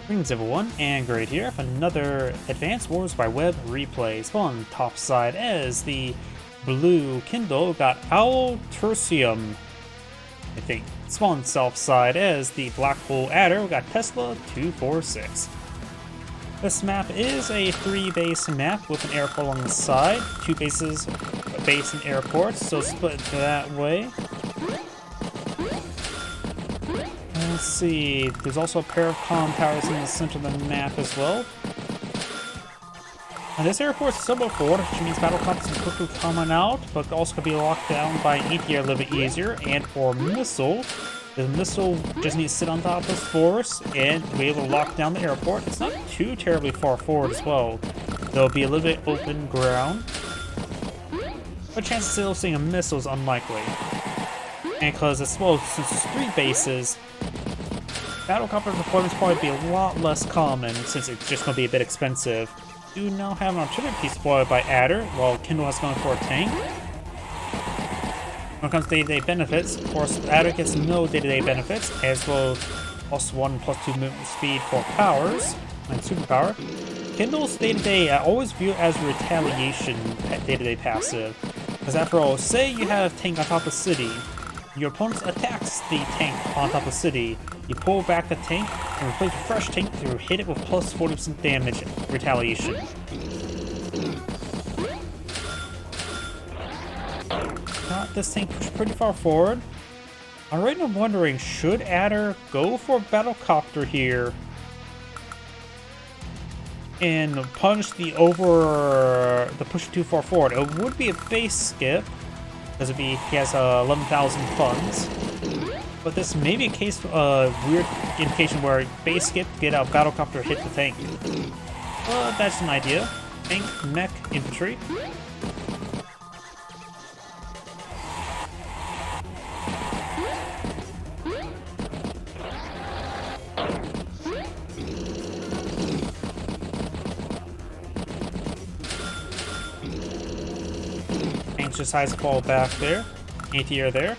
Greetings everyone, and Great here for another Advanced Wars by Web replay. Spawn top side as the blue Kindle got owltruism, I think. Spawn south side as the black hole adder got tesla246. This map is a 3-base map with an airport along the side, 2 bases, a base and airports, so split that way. Let's see, there's also a pair of comm towers in the center of the map as well. And this airport is somewhat forward, which means battle copters can quickly come on out, but also can be locked down by an ATR a little bit easier, and or missile. The missile just needs to sit on top of this force and be able to lock down the airport. It's not too terribly far forward as well. There'll be a little bit open ground, but chances of still seeing a missile is unlikely. And because as well, since it's 3 bases, battlecopter deployments probably be a lot less common since it's just going to be a bit expensive. Do now have an artillery piece deployed by Adder, while Kindle has gone for a tank. When it comes to day-to-day benefits, of course, Adder gets no day-to-day benefits, as well as +1 +2 movement speed for powers and superpower. Kindle's day-to-day I always view as a retaliation day-to-day passive, because after all, say you have a tank on top of the city. Your opponent attacks the tank on top of the city. You pull back the tank and replace a fresh tank to hit it with +40% damage retaliation. Got this tank pushed pretty far forward. I'm right now wondering, should Adder go for battlecopter here and punish the push too far forward? It would be a base skip. He has 11,000 funds, but this may be a case, weird indication where base skip to get out battlecopter hit the tank. That's an idea. Tank, mech, infantry. Just decides to fall back there. ATR there.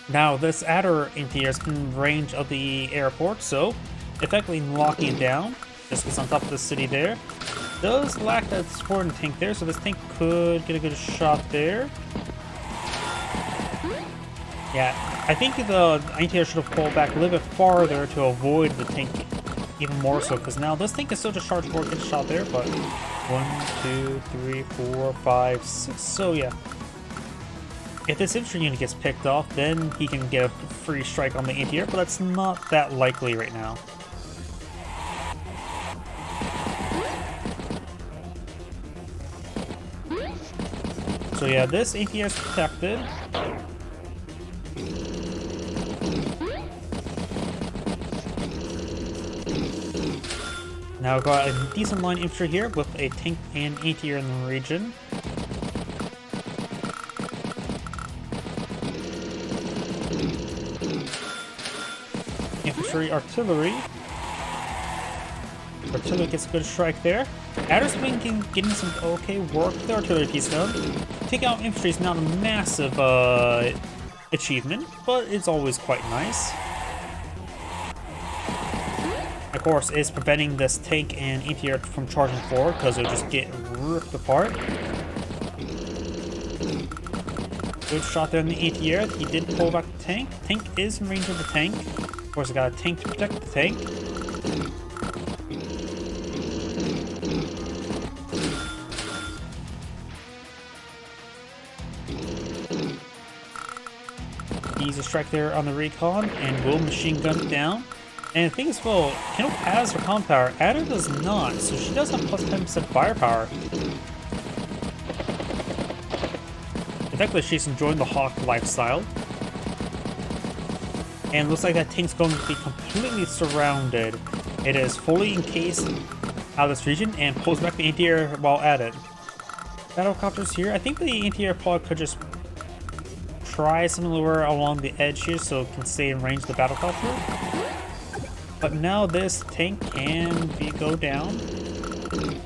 Now this Adder ATR is in range of the airport, so effectively locking it down. Just gets on top of the city there. Does lack that supporting tank there, so this tank could get a good shot there. Yeah, I think the ATR should have pulled back a little bit farther to avoid the tank even more so, because now this tank is still just charged forward, get a shot there, but 1, 2, 3, 4, 5, 6. So yeah, if this infantry unit gets picked off, then he can get a free strike on the ATR, but that's not that likely right now. So yeah, this ATR is protected. Now we've got a decent line infantry here with a tank and ATR in the region. Infantry, artillery. Artillery gets a good strike there. Adder's been getting some okay work with the artillery piece done. Take out infantry is not a massive achievement, but it's always quite nice. Of course, is preventing this tank and ATR from charging forward because it'll just get ripped apart. Good shot there in the ATR. He did pull back the tank. Tank is in range of the tank. Of course, I got a tank to protect the tank. Easy strike there on the recon and will machine gun it down. And the thing is, well, Kindle has her comm power, Adder does not, so she does have +10% firepower. Effectively, she's enjoying the Hawk lifestyle. And looks like that tank's going to be completely surrounded. It is fully encased out of this region and pulls back the ATR while at it. Battlecopters here, I think the ATR probably could just try somewhere along the edge here so it can stay in range of the battlecopter. But now this tank can go down.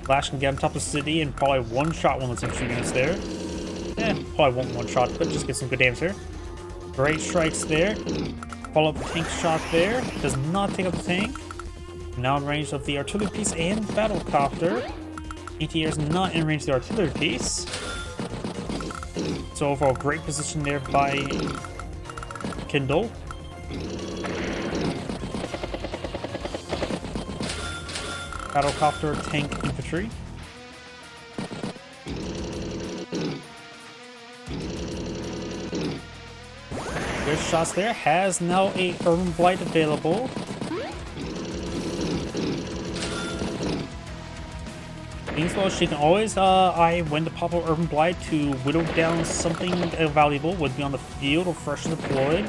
Flash can get on top of the city and probably one-shot one of those infantry units there. Probably won't one-shot, but just get some good damage there. Great strikes there. Follow up tank shot there. Does not take up the tank. Now in range of the artillery piece and battlecopter. ATR is not in range of the artillery piece. So overall, great position there by Kindle. Battlecopter, tank, infantry. Good shots there. Has now a Urban Blight available. Meanwhile, she can always eye when to pop up Urban Blight to whittle down something valuable, would be on the field or fresh deployed.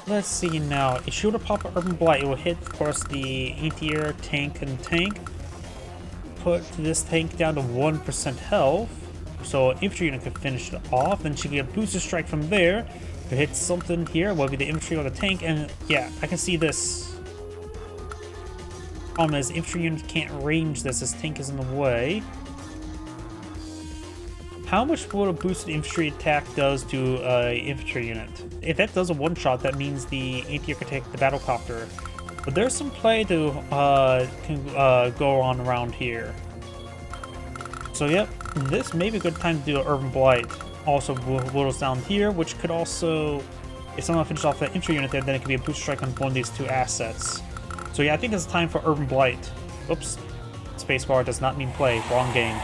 Let's see now. If she were to pop up Urban Blight, it will hit, of course, the anti-air tank and tank. Put this tank down to 1% health. So infantry unit can finish it off. Then she can get a booster strike from there. To hit something here, whether it be the infantry or the tank, and yeah, I can see this. Problem is, infantry unit can't range this as tank is in the way. How much would a boosted infantry attack does to an infantry unit? If that does a one-shot, that means the anti-air can take the battlecopter. But there's some play to go on around here. So yep, this may be a good time to do an Urban Blight. Also whittles down here, which could also, if someone finishes off that infantry unit there, then it could be a boost strike on one of these two assets. So yeah, I think it's time for Urban Blight. Oops, spacebar does not mean play, wrong game.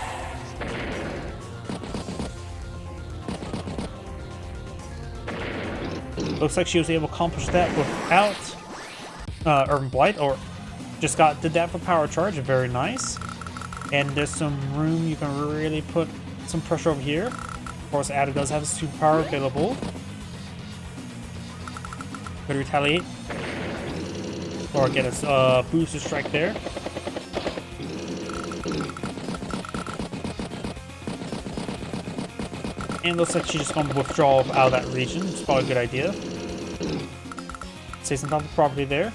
Looks like she was able to accomplish that without Urban Blight, or just did that for power charge, very nice. And there's some room you can really put some pressure over here. Of course, Ada does have a superpower available. Could retaliate. Or get a booster strike there. And looks like she's just going to withdraw out of that region. It's probably a good idea. Stays on top of the property there.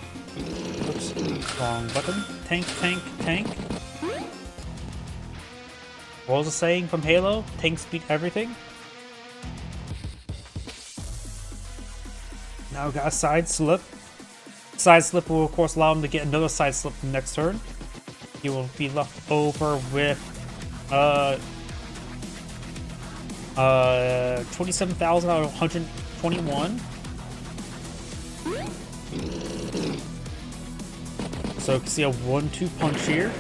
Oops, wrong button. Tank, tank, tank. What was the saying from Halo? Tanks beat everything. Now we got a side slip. Side slip will of course allow him to get another side slip next turn. He will be left over with 27,000 out of 121. So you can see a 1-2 punch here.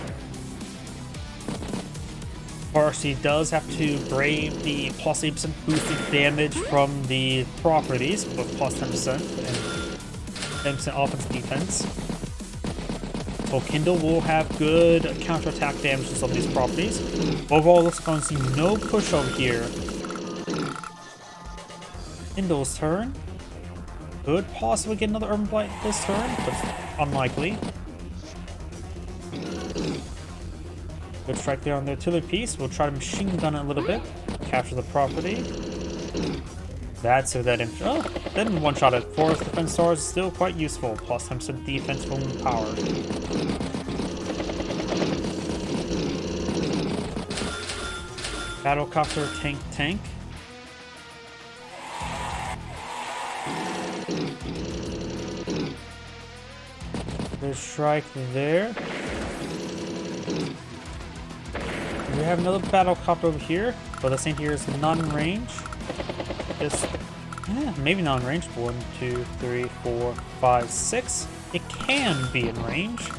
Of course, he does have to brave the plus 8% boosted damage from the properties, but plus 10% and 10% offense defense. So Kindle will have good counterattack damage to some of these properties. Overall, let's go and see no push over here. Kindle's turn. Could possibly get another Urban Blight this turn, but unlikely. Good strike there on the artillery piece. We'll try to machine gun it a little bit. Capture the property. That's it. Oh, then one shot at force defense stars is still quite useful. Plus 10% defense from power. Battlecopter, tank, tank. Good strike there. We have another battlecopter over here, but the Saint here is not in range. Just, maybe not in range. 1, 2, 3, 4, 5, 6. It can be in range.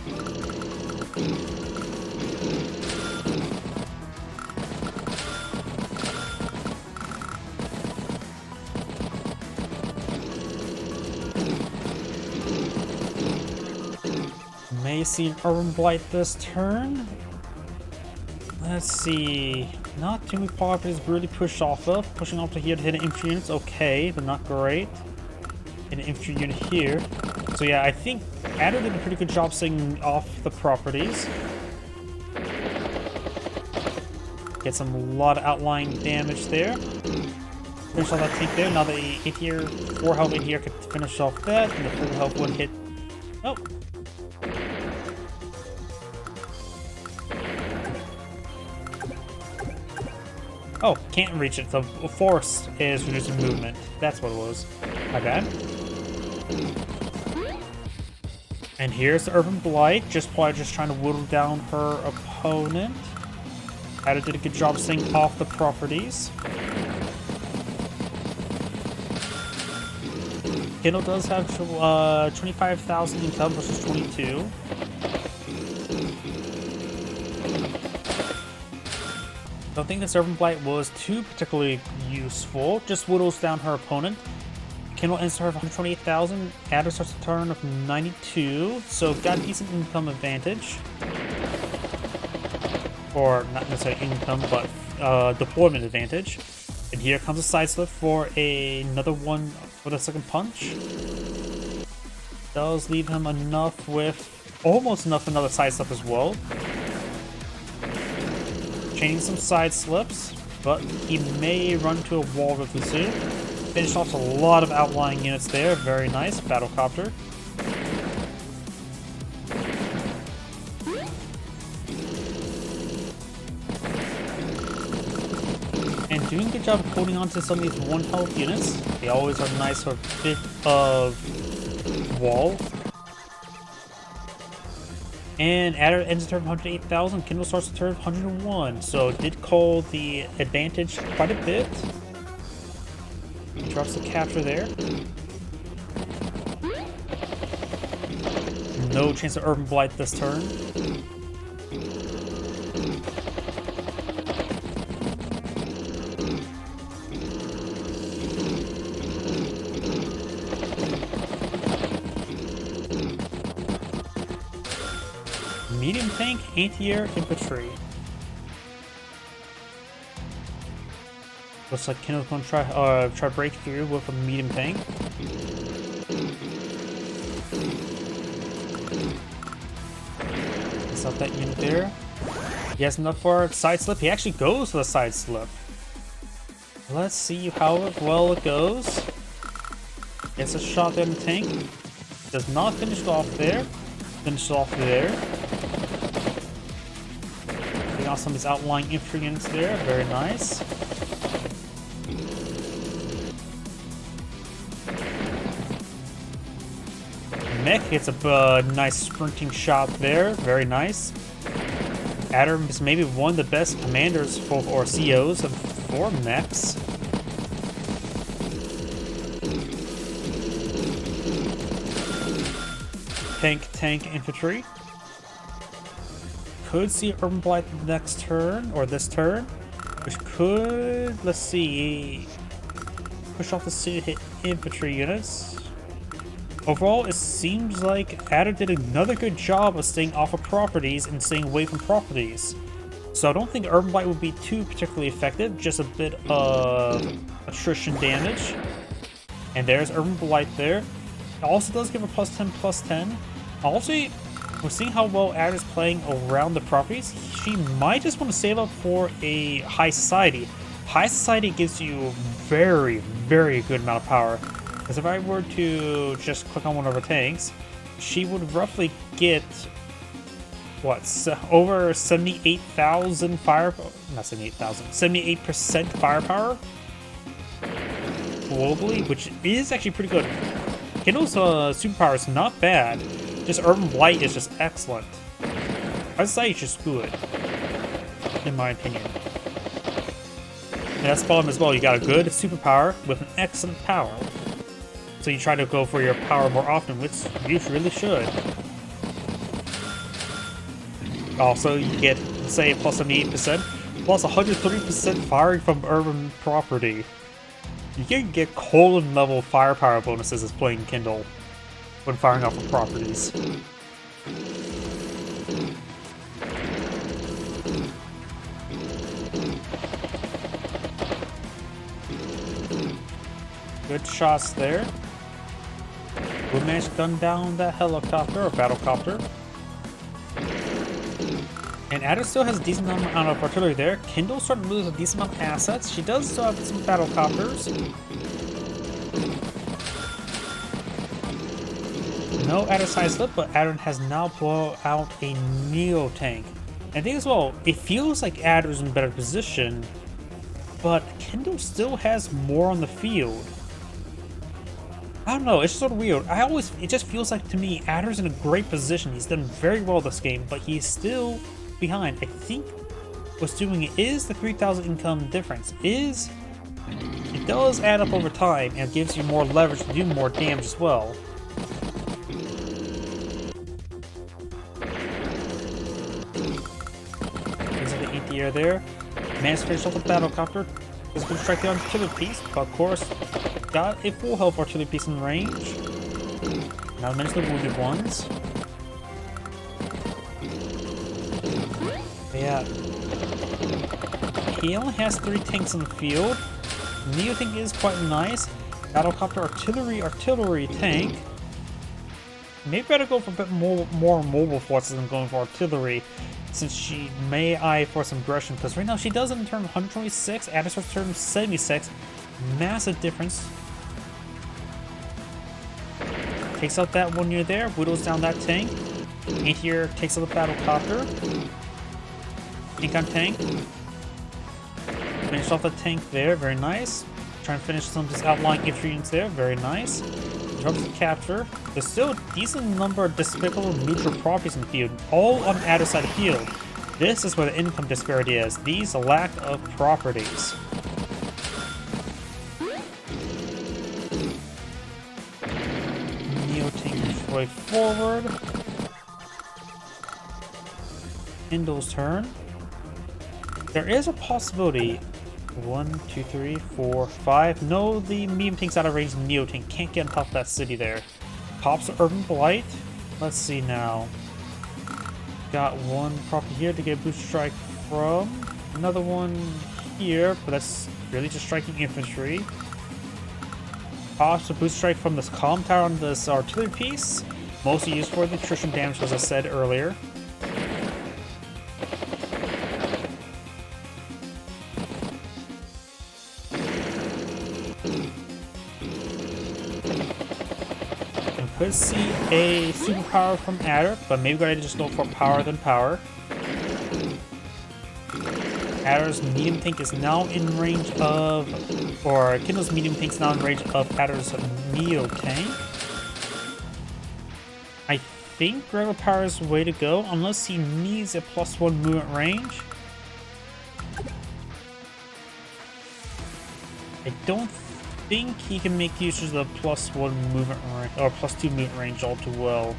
May see an Urban Blight this turn. Let's see. Not too many properties really push off of. Pushing off to here to hit an infantry unit's okay, but not great. Hit an infantry unit here. So yeah, I think Ada did a pretty good job staying off the properties. Get some lot of outlying damage there. Finish off that tank there. Now the 8 here, 4 health 8 here could finish off that, and the 4 health would hit. Oh. Oh, can't reach it. The force is reducing movement. That's what it was. My bad. And here's the Urban Blight, probably just trying to whittle down her opponent. Ada did a good job staying off the properties. Kindle does have 25,000 income versus 22. Don't think this Urban Blight was too particularly useful. Just whittles down her opponent. Kindle ends her of 128,000. Ada starts a turn of 92. So got a decent income advantage. Or not necessarily income, but deployment advantage. And here comes a side slip for another one for the second punch. Does leave him enough with almost enough for another side slip as well. Chaining some side slips, but he may run to a wall really soon. Finished off a lot of outlying units there. Very nice. Battlecopter. And doing a good job of holding on to some of these 1 health units. They always are nice for a bit of wall. And Adder ends the turn of 108,000. Kindle starts the turn of 101. So it did call the advantage quite a bit. He drops the capture there. No chance of Urban Blight this turn. Medium tank, anti-air infantry. Looks like Kindle's gonna try break through with a medium tank. It's not that unit there. He has enough for a side slip. He actually goes for the side slip. Let's see how well it goes. Gets a shot in the tank. Does not finish it off there. Finish it off there. Getting off some of these outlying infantry units there. Very nice. Mech gets a nice sprinting shot there. Very nice. Adder is maybe one of the best commanders for, or COs for mechs. Tank infantry. Could see Urban Blight next turn, or this turn, which could, let's see, push off the city to hit infantry units. Overall, it seems like Adder did another good job of staying off of properties and staying away from properties. So I don't think Urban Blight would be too particularly effective, just a bit of attrition damage. And there's Urban Blight there. It also does give a +10/+10. Also, we're seeing how well Adder's playing around the properties. She might just want to save up for a High Society. High Society gives you very, very good amount of power. Because if I were to just click on one of her tanks, she would roughly get, what, over 78,000 firepower? Not 78,000, 78% firepower globally, which is actually pretty good. Kindle's superpower is not bad. Just Urban Blight is just excellent. I'd say it's just good, in my opinion. And that's the problem as well. You got a good superpower with an excellent power. So you try to go for your power more often, which you really should. Also, you get, say, plus 78%, plus 130% firing from urban property. You can get colon level firepower bonuses as playing Kindle when firing off of properties. Good shots there. We managed to gun down that helicopter or battlecopter. And Adder still has a decent amount of artillery there. Kindle started to lose a decent amount of assets. She does still have some battlecopters. No Adder side slip, but Adder has now blown out a Neo tank. And I think as well, it feels like Adder's in a better position but Kindle still has more on the field. I don't know, it's sort of weird. It just feels like to me, Adder's in a great position. He's done very well this game, but he's still behind. I think what's doing it is the 3,000 income difference. It does add up over time and gives you more leverage to do more damage as well. There's the anti-air there. Managed to finish off the battlecopter. Is going to strike the artillery piece, but of course, got a full health artillery piece in range. Now manage the wounded ones. But yeah. He only has 3 tanks in the field. Neo tank is quite nice. Battlecopter artillery tank. Maybe better go for a bit more mobile forces than going for artillery, since she may eye for some aggression, because right now she does it in turn 126, Addis turn 76. Massive difference. Takes out that one near there, whittles down that tank. Anti-air takes out the battlecopter. Tank on tank. Finish off the tank there, very nice. Trying to finish some of his outlying infantry units there, very nice. Drops the capture. There's still a decent number of despicable neutral properties in the field, all on the other side of the field. This is where the income disparity is. These lack of properties. Neo tank destroy forward. Kindle's turn. There is a possibility. 1, 2, 3, 4, 5. No, the medium tank's out of range. Neo tank can't get on top of that city there. Pops the Urban Blight. Let's see now. Got one property here to get a boost strike from. Another one here, but that's really just striking infantry. Pops a boost strike from this comm tower on this artillery piece. Mostly used for the attrition damage, as I said earlier. Could see a superpower from Adder, but maybe we're going to just go for power than power. Adder's medium tank is now in range of, or Kindle's medium tank is now in range of Adder's Neo tank. I think regular power is the way to go, unless he needs a +1 movement range. I don't think he can make use of the +1 movement range, or +2 movement range all too well.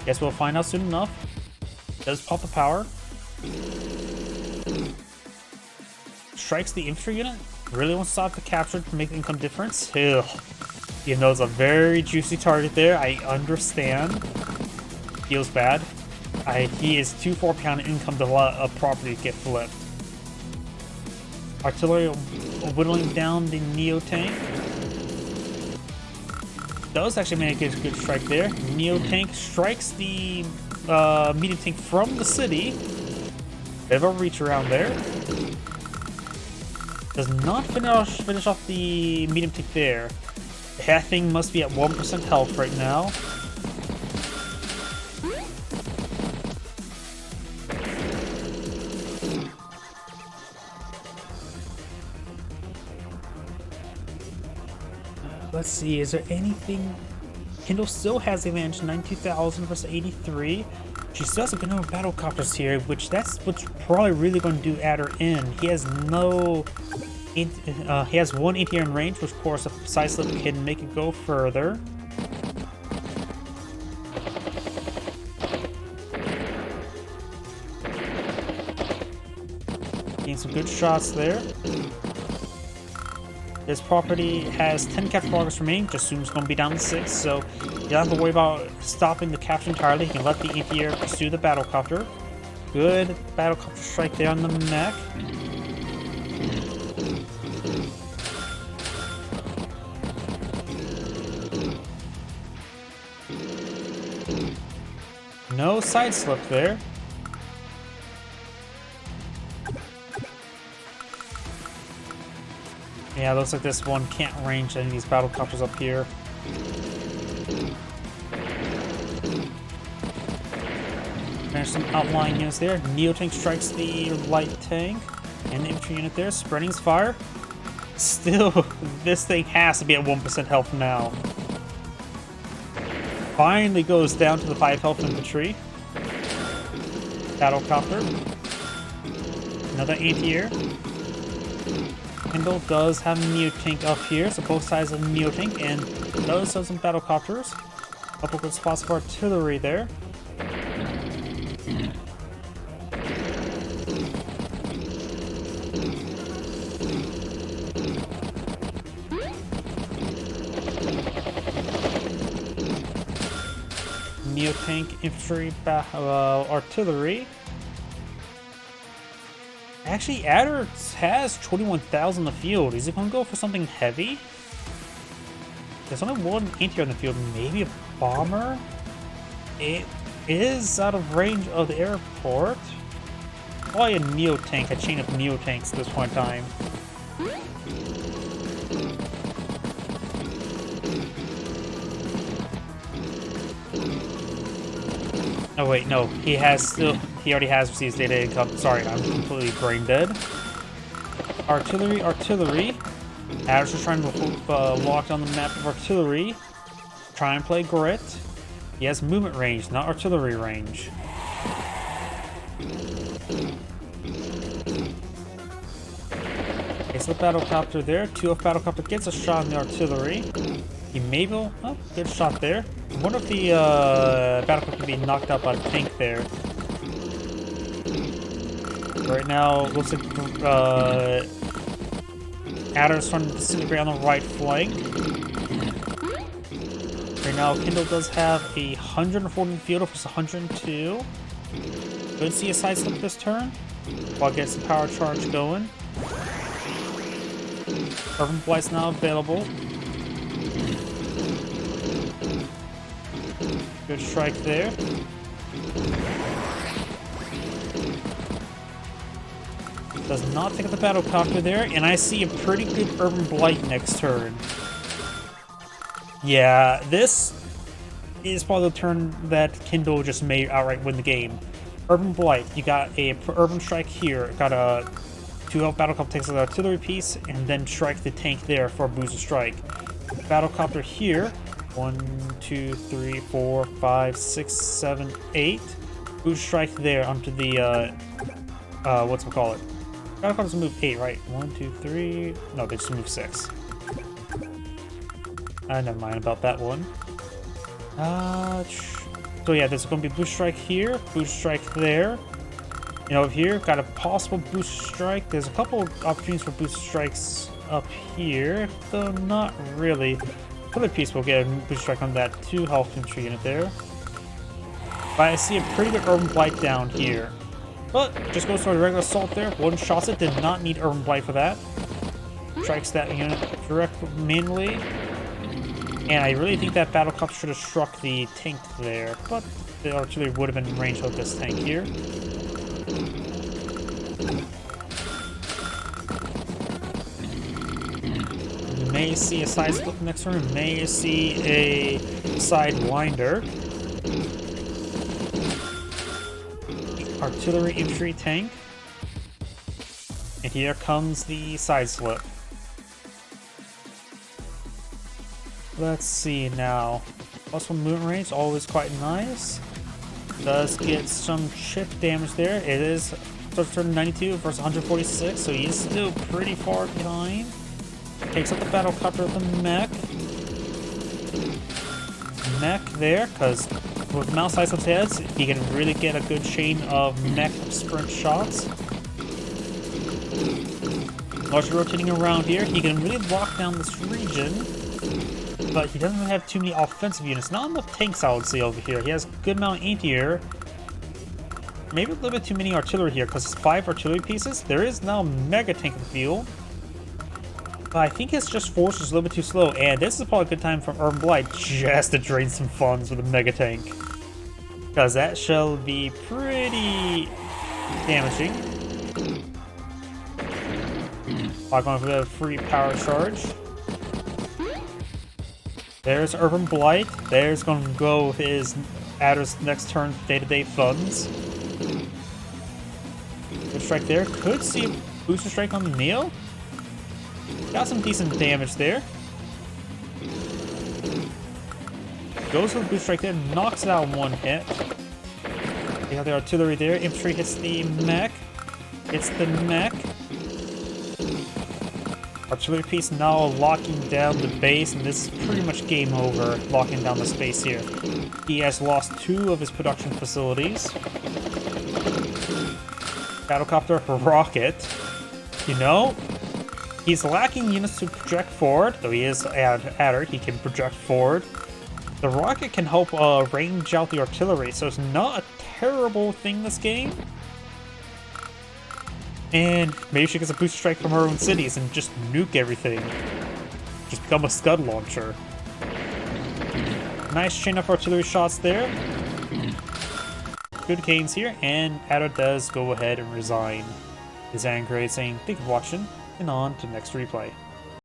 Guess we'll find out soon enough. Does pop the power. Strikes the infantry unit. Really wants to stop the capture to make the income difference. Ugh. Even though it's a very juicy target there, I understand. Feels bad. He is too far behind income to let a property get flipped. Artillery whittling down the Neo tank. Does actually make a good strike there. Neo tank strikes the medium tank from the city. Bit of a reach around there. Does not finish off the medium tank there. That thing must be at 1% health right now. Let's see, is there anything? Kindle still has the advantage, 92,000 versus 83. She still has a good number of battlecopters here, that's what's probably really going to do Adder in. He has he has one anti-air in range, which of course a side slip can make it go further. Getting some good shots there. This property has 10 capture progress remaining, just assumes it's going to be down to 6, so you don't have to worry about stopping the capture entirely. You can let the anti-air pursue the battlecopter. Good battlecopter strike there on the mech. No side slip there. Yeah, looks like this one can't range any of these battlecopters up here. There's some outlying units there. Neo tank strikes the light tank. And the infantry unit there, spreading his fire. Still, this thing has to be at 1% health now. Finally goes down to the 5 health infantry. Battlecopter. Another anti-air. Kindle does have a Neo tank up here, so both sides of the Neo tank, and does have some battlecopters. Couple good spots for artillery there. Neo tank, infantry, artillery. Actually, Adder has 21,000 in the field. Is he going to go for something heavy? There's only one anti-air in the field. Maybe a bomber? It is out of range of the airport. Probably a Neo tank, a chain of Neo tanks at this point in time. Oh wait, no, he already has received data income. Sorry, I'm completely brain dead. Artillery. Adder's just trying to lock down the map of artillery. Try and play grit. He has movement range, not artillery range. Okay, so the battlecopter there. 2F battlecopter gets a shot on the artillery. He may be... Oh, good shot there. I wonder if the battlecopter can be knocked out by a tank there. Right now, looks like Adder's trying to disintegrate on the right flank. Right now, Kindle does have 140 field versus 102. Could see a side slip this turn while getting some power charge going. Urban Blight's now available. Good strike there. Does not take up the battlecopter there, and I see a pretty good Urban Blight next turn. Yeah, this is probably the turn that Kindle just made outright win the game. Urban Blight, you got a Urban Strike here, got a 2 health battlecopter takes an artillery piece, and then strike the tank there for a boosted strike. Battlecopter here, 1, 2, 3, 4, 5, 6, 7, 8. Boost strike there onto the whatchamacallit. Battlecopters move 8, right? 1, 2, 3. No, they just move 6. Never mind about that one. So yeah, there's going to be boost strike here, boost strike there. And over here, got a possible boost strike. There's a couple opportunities for boost strikes up here, though not really. Other piece will get a boost strike on that 2 health infantry unit there. But I see a pretty good Urban Blight down here. But just goes for a regular assault there. One shots it, did not need Urban Blight for that. Strikes that unit directly manually. And I really think that battlecopter should have struck the tank there, but the artillery would have been in range of this tank here. You may see a side split next turn, you may see a sidewinder. Artillery infantry tank. And here comes the side slip. Let's see now. Plus 1 movement range, always quite nice. Does get some chip damage there. It is turn 92 versus 146, so he is still pretty far behind. Takes up the battlecopter with the mech. Mech there, because with mouse size of heads, he can really get a good chain of mech sprint shots. Largely rotating around here, he can really lock down this region. But he doesn't have too many offensive units. Not enough tanks, I would say, over here. He has a good amount of anti-air. Maybe a little bit too many artillery here, because it's 5 artillery pieces. There is now a mega tank in the field. But I think his just force is a little bit too slow. And this is probably a good time for Urban Blight just to drain some funds with a mega tank. Because that shall be pretty damaging. I'm going for a free power charge. There's Urban Blight. There's going to go with his Adder's next turn day-to-day funds. Good strike there. Could see Booster strike on the Neo. Got some decent damage there. Goes for the boost strike there, knocks it out in one hit. They got the artillery there. Infantry hits the mech. Hits the mech. Artillery piece now locking down the base, and this is pretty much game over, locking down the space here. He has lost 2 of his production facilities. Battlecopter rocket. You know, he's lacking units to project forward, though he is adder, he can project forward. The rocket can help range out the artillery, so it's not a terrible thing this game. And maybe she gets a booster strike from her own cities and just nuke everything. Just become a scud launcher. Nice chain of artillery shots there. Good gains here, and Adder does go ahead and resign his anger grade, saying thank you for watching, and on to the next replay.